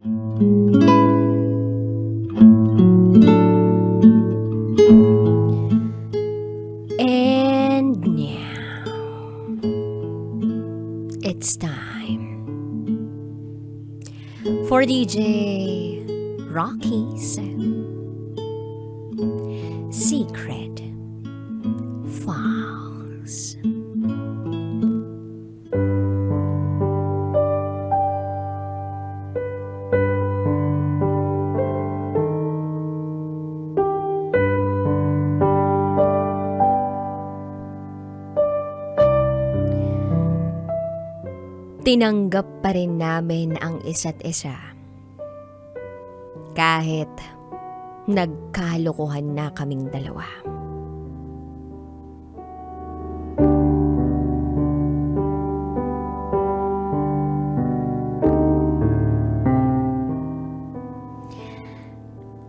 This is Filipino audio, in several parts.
And now, it's time for DJ Rocky's Secret Files. Tinanggap pa rin namin ang isa't isa. Kahit nagkalokohan na kaming dalawa.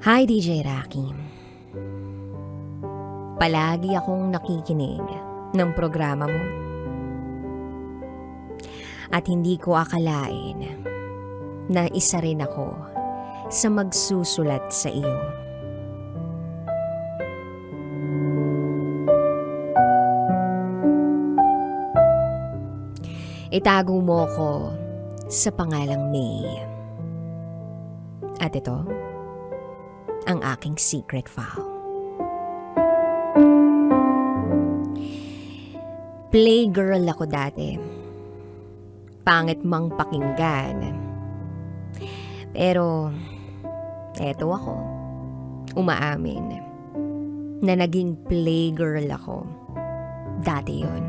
Hi DJ Rocky. Palagi akong nakikinig ng programa mo. At hindi ko akalain na isa rin ako sa magsusulat sa iyo. Itago mo ko sa pangalang May. At ito, ang aking secret file. Playgirl ako dati. Pangit mang pakinggan. Pero, eto ako. Umaamin na naging playgirl ako. Dati yun.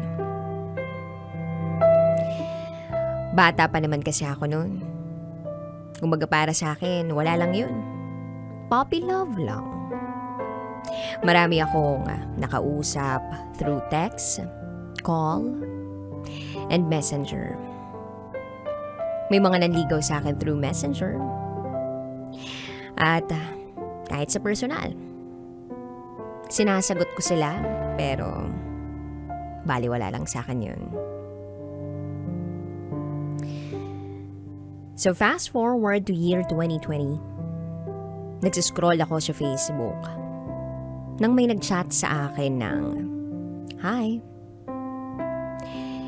Bata pa naman kasi ako noon. Kumbaga para sa akin, wala lang yun. Puppy love lang. Marami akong nakausap through text, call, and messenger. May mga nanligaw sa akin through messenger. At kahit sa personal. Sinasagot ko sila, pero baliwala lang sa akin yun. So fast forward to year 2020. Nagsiscroll ako sa Facebook. Nang may nag-chat sa akin ng, "Hi."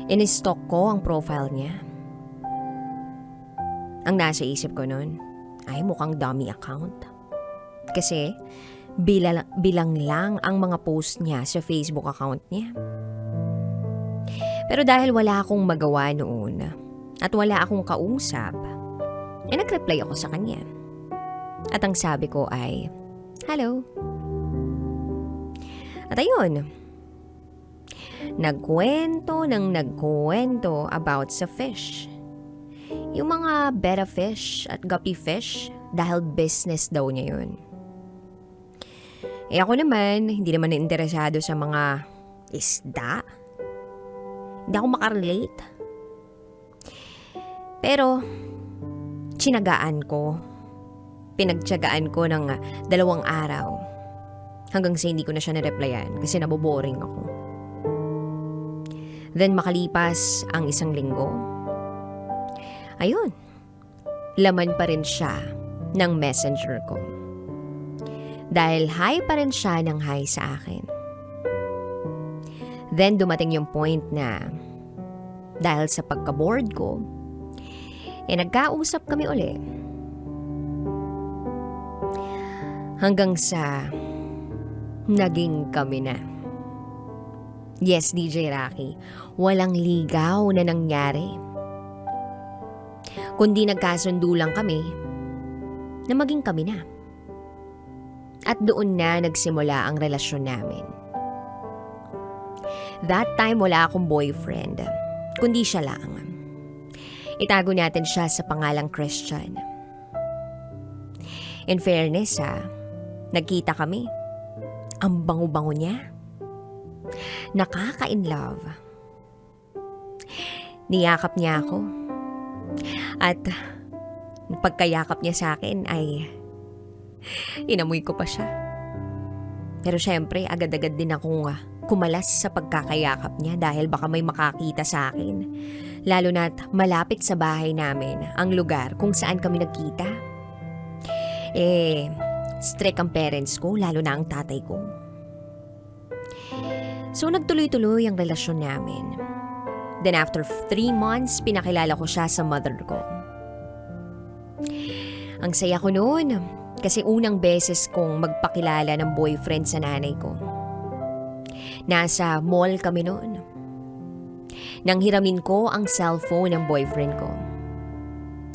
In-stalk ko ang profile niya. Ang nasa isip ko nun ay mukhang dummy account. Kasi bilang lang ang mga post niya sa Facebook account niya. Pero dahil wala akong magawa noon at wala akong kausap, nag-reply ako sa kanya. At ang sabi ko ay, "Hello." At ayun, nagkwento about sa fish. Yung mga betta fish at guppy fish dahil business daw niya yun. Ako naman, hindi naman interesado sa mga isda. Hindi ako makarelate. Pero, pinagtyagaan ko ng 2 araw. Hanggang sa hindi ko na siya na-replyan kasi naboboring ako. Then makalipas ang 1 linggo, ayun, laman pa rin siya ng messenger ko. Dahil hi pa rin siya ng hi sa akin. Then dumating yung point na dahil sa pagka-bored ko, nagkausap kami uli. Hanggang sa naging kami na. Yes, DJ Rocky, walang ligaw na nangyari. Kundi nagkasundo lang kami na maging kami na. At doon na nagsimula ang relasyon namin. That time wala akong boyfriend, kundi siya lang. Itago natin siya sa pangalang Christian. In fairness nagkita kami. Ang bango-bango niya. Nakaka-in-love. Niyakap niya ako. At pagkayakap niya sa akin ay inamoy ko pa siya. Pero syempre, agad-agad din akong kumalas sa pagkakayakap niya dahil baka may makakita sa akin. Lalo na't malapit sa bahay namin ang lugar kung saan kami nagkita. Strict ang parents ko, lalo na ang tatay ko. So nagtuloy-tuloy ang relasyon namin. Then after 3 months, pinakilala ko siya sa mother ko. Ang saya ko noon kasi unang beses kong magpakilala ng boyfriend sa nanay ko. Nasa mall kami noon. Nang hiramin ko ang cellphone ng boyfriend ko.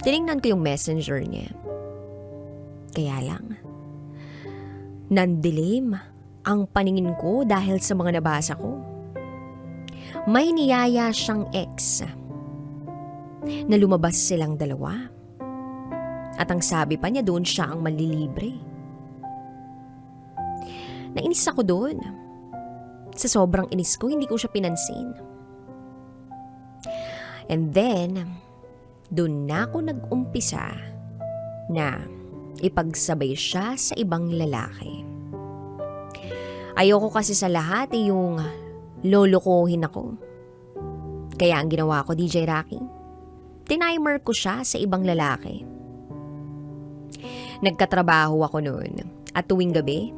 Tinignan ko yung messenger niya. Kaya lang, nandilim ang paningin ko dahil sa mga nabasa ko. May niyaya siyang ex na lumabas silang dalawa. At ang sabi pa niya doon siya ang manlilibre. Nainis ako doon. Sa sobrang inis ko, hindi ko siya pinansin. And then, doon na ako nag-umpisa na ipagsabay siya sa ibang lalaki. Ayoko kasi sa lahat yung lolokohin ako. Kaya ang ginawa ko, DJ Rocky, tinimer ko siya sa ibang lalaki. Nagkatrabaho ako noon at tuwing gabi,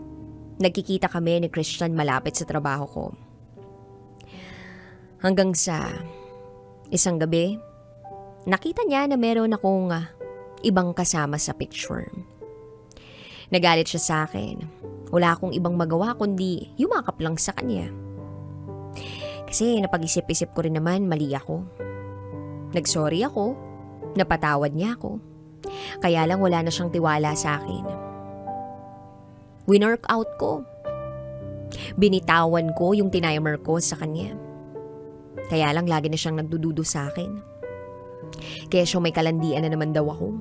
nagkikita kami ni Christian malapit sa trabaho ko. Hanggang sa isang gabi, nakita niya na meron akong ibang kasama sa picture. Nagalit siya sa akin. Wala akong ibang magawa kundi yumakap lang sa kanya. Kasi napag-isip-isip ko rin naman mali ako. Nagsorry ako, napatawad niya ako. Kaya lang wala na siyang tiwala sa akin. Winwork out ko. Binitawan ko yung tinimer ko sa kanya. Kaya lang lagi na siyang nagdududo sa akin. Kaya siya may kalandian na naman daw ako.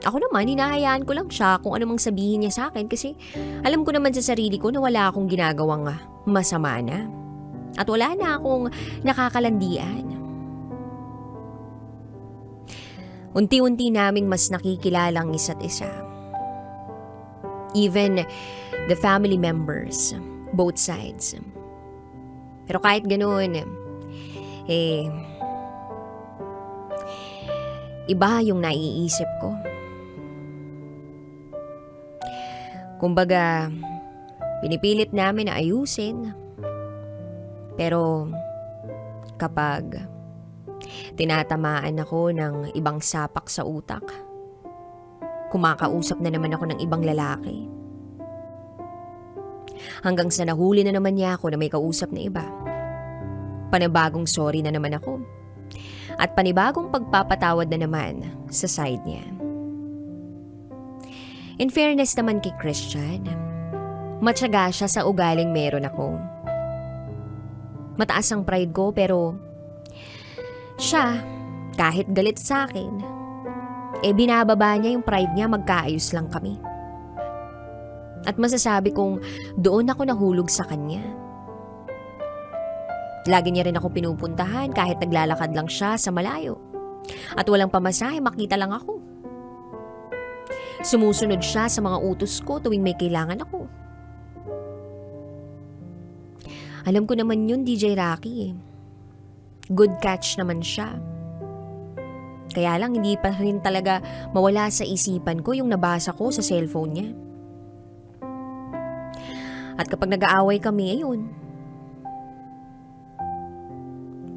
Ako naman, hinahayaan ko lang siya kung ano mang sabihin niya sa akin kasi alam ko naman sa sarili ko na wala akong ginagawang masama na. At wala na akong nakakalandian. Unti-unti naming mas nakikilalang isa't isa. Even the family members, both sides. Pero kahit ganoon, iba yung naiisip ko. Kumbaga, pinipilit namin na ayusin. Pero kapag tinatamaan ako ng ibang sapak sa utak, kumakausap na naman ako ng ibang lalaki. Hanggang sa nahuli na naman niya ako na may kausap na iba. Panibagong sorry na naman ako. At panibagong pagpapatawad na naman sa side niya. In fairness naman kay Christian, matyaga siya sa ugaling meron ako. Mataas ang pride ko pero siya, kahit galit sa akin, binababa niya yung pride niya, magkaayos lang kami. At masasabi kong doon ako nahulog sa kanya. Lagi niya rin ako pinupuntahan kahit naglalakad lang siya sa malayo. At walang pamasahe, makita lang ako. Sumusunod siya sa mga utos ko tuwing may kailangan ako. Alam ko naman yun, DJ Rocky. Good catch naman siya. Kaya lang hindi pa rin talaga mawala sa isipan ko yung nabasa ko sa cellphone niya. At kapag nag-aaway kami, ayun.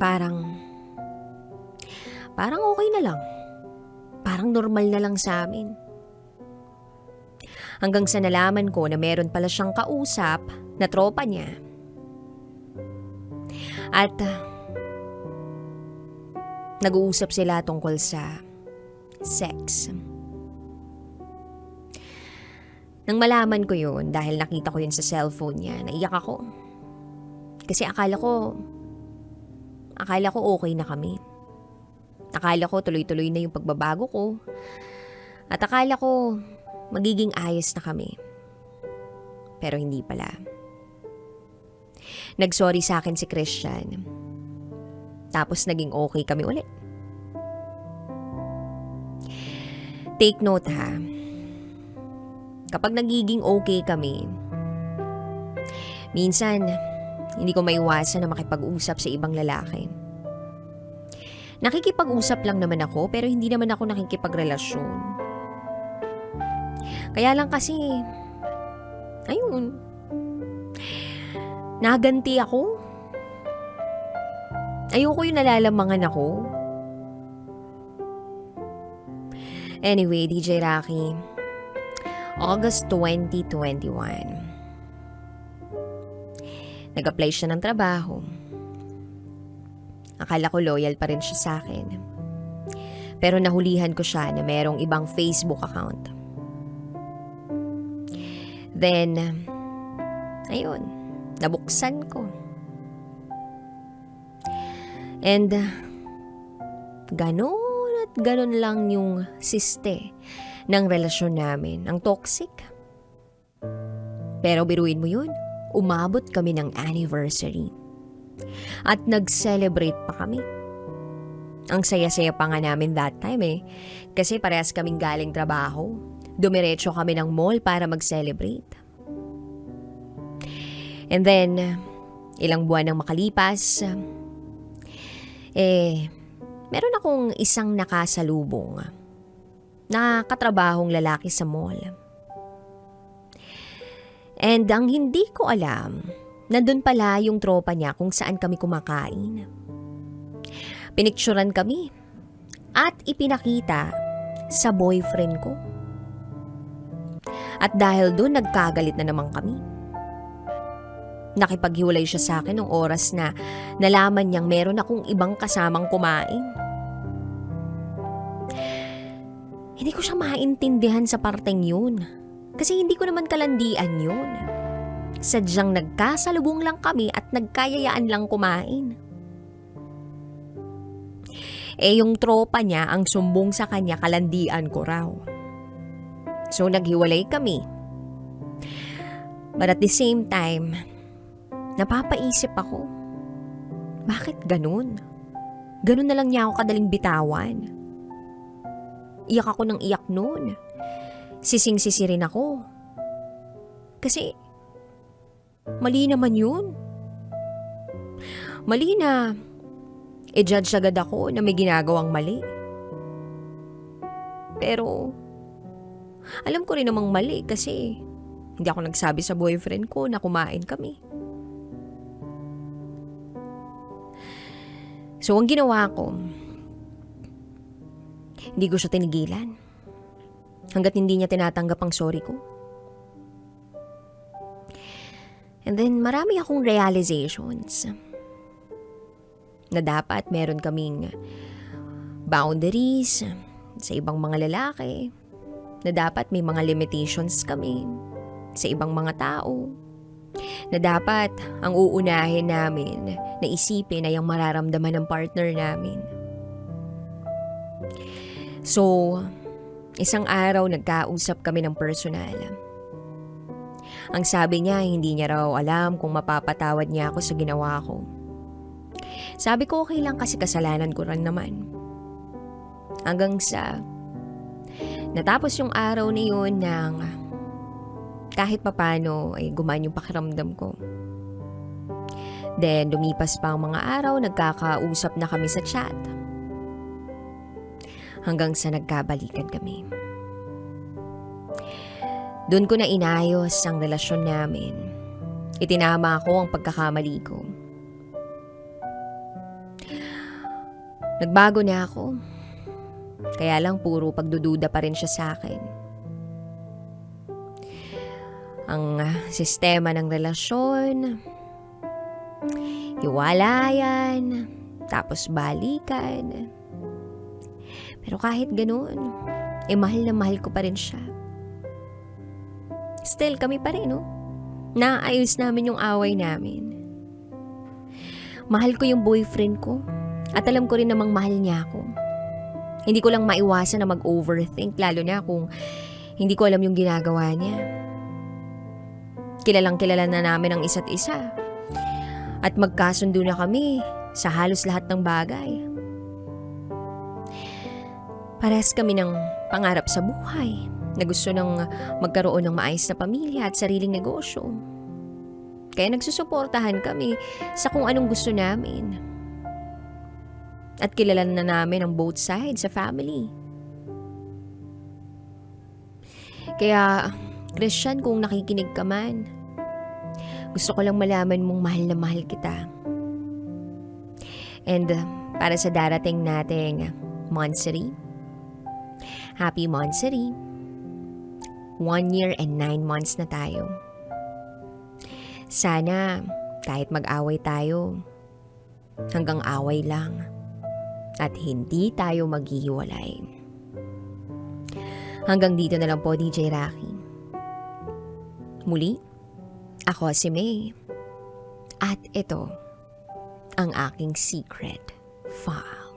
Parang okay na lang. Parang normal na lang sa amin. Hanggang sa nalaman ko na meron pala siyang kausap na tropa niya. At nag-uusap sila tungkol sa sex. Nang malaman ko yun, dahil nakita ko yun sa cellphone niya, naiyak ako. Kasi akala ko okay na kami. Akala ko tuloy-tuloy na yung pagbabago ko. At akala ko magiging ayos na kami. Pero hindi pala. Nag-sorry sa akin si Christian. Tapos naging okay kami ulit. Take note ha. Kapag nagiging okay kami, minsan hindi ko maiwasan na makipag-usap sa ibang lalaki. Nakikipag-usap lang naman ako pero hindi naman ako nakikipagrelasyon. Kaya lang kasi, ayun, naganti ako. Ayoko yung nalalamangan ako. Anyway, DJ Rocky, August 2021. Nag-apply siya ng trabaho. Akala ko loyal pa rin siya sa akin. Pero nahulihan ko siya na merong ibang Facebook account. Then, ayun, nabuksan ko. And, ganun at ganun lang yung siste ng relasyon namin. Ang toxic. Pero biruin mo yun, umabot kami ng anniversary. At nag-celebrate pa kami. Ang saya-saya pa nga namin that time kasi parehas kaming galing trabaho. Dumiretso kami ng mall para mag-celebrate. And then, ilang buwan nang makalipas, meron akong isang nakasalubong na katrabahong lalaki sa mall. And ang hindi ko alam, nandun pala yung tropa niya kung saan kami kumakain. Pinicturan kami at ipinakita sa boyfriend ko. At dahil doon nagkagalit na naman kami. Nakipaghiwalay siya sa akin nung oras na nalaman niyang meron akong ibang kasamang kumain. Hindi ko siya maintindihan sa parteng yun. Kasi hindi ko naman kalandian yun. Sadyang nagkasalubong lang kami at nagkayayaan lang kumain. Yung tropa niya ang sumbong sa kanya kalandian ko raw. So naghiwalay kami. But at the same time, napapaisip ako, bakit ganun? Ganun na lang niya ako kadaling bitawan. Iyak ako ng iyak noon. Sising-sisi rin ako. Kasi, mali naman yun. Mali na, i-judge agad ako na may ginagawang mali. Pero, alam ko rin namang mali kasi hindi ako nagsabi sa boyfriend ko na kumain kami. So, ang ginawa ko, hindi ko siya tinigilan. Hanggat hindi niya tinatanggap ang sorry ko. And then, marami akong realizations na dapat meron kaming boundaries sa ibang mga lalaki, na dapat may mga limitations kami sa ibang mga tao, na dapat ang uunahin namin na isipin ay ang mararamdaman ng partner namin. So, isang araw nagkausap kami ng personal. Ang sabi niya, hindi niya raw alam kung mapapatawad niya ako sa ginawa ko. Sabi ko okay lang kasi kasalanan ko rin naman. Hanggang sa natapos yung araw na yun nang kahit papano ay gumaan yung pakiramdam ko. Then lumipas pa ang mga araw, nagkakausap na kami sa chat. Hanggang sa nagkabalikan kami. Doon ko na inayos ang relasyon namin. Itinama ko ang pagkakamali ko. Nagbago na ako. Kaya lang puro pagdududa pa rin siya sa akin. Ang sistema ng relasyon, hiwalayan, tapos balikan. Pero kahit ganoon, mahal na mahal ko pa rin siya. Still, kami pa rin, no? Naayos namin yung away namin. Mahal ko yung boyfriend ko. At alam ko rin namang mahal niya ako. Hindi ko lang maiwasan na mag-overthink, lalo na kung hindi ko alam yung ginagawa niya. Kilalang kilala na namin ang isa't isa. At magkasundo na kami sa halos lahat ng bagay. Parehas kami ng pangarap sa buhay na gusto ng magkaroon ng maayos na pamilya at sariling negosyo. Kaya nagsusuportahan kami sa kung anong gusto namin. At kilala na namin ang both sides sa family. Kaya, Christian, kung nakikinig ka man, gusto ko lang malaman mong mahal na mahal kita. And para sa darating nating monthsary, happy monthsary. 1 year and 9 months na tayo. Sana kahit mag-away tayo, hanggang away lang at hindi tayo maghihiwalay. Hanggang dito na lang po, DJ Rocky. Muli, ako si May. At ito ang aking secret file.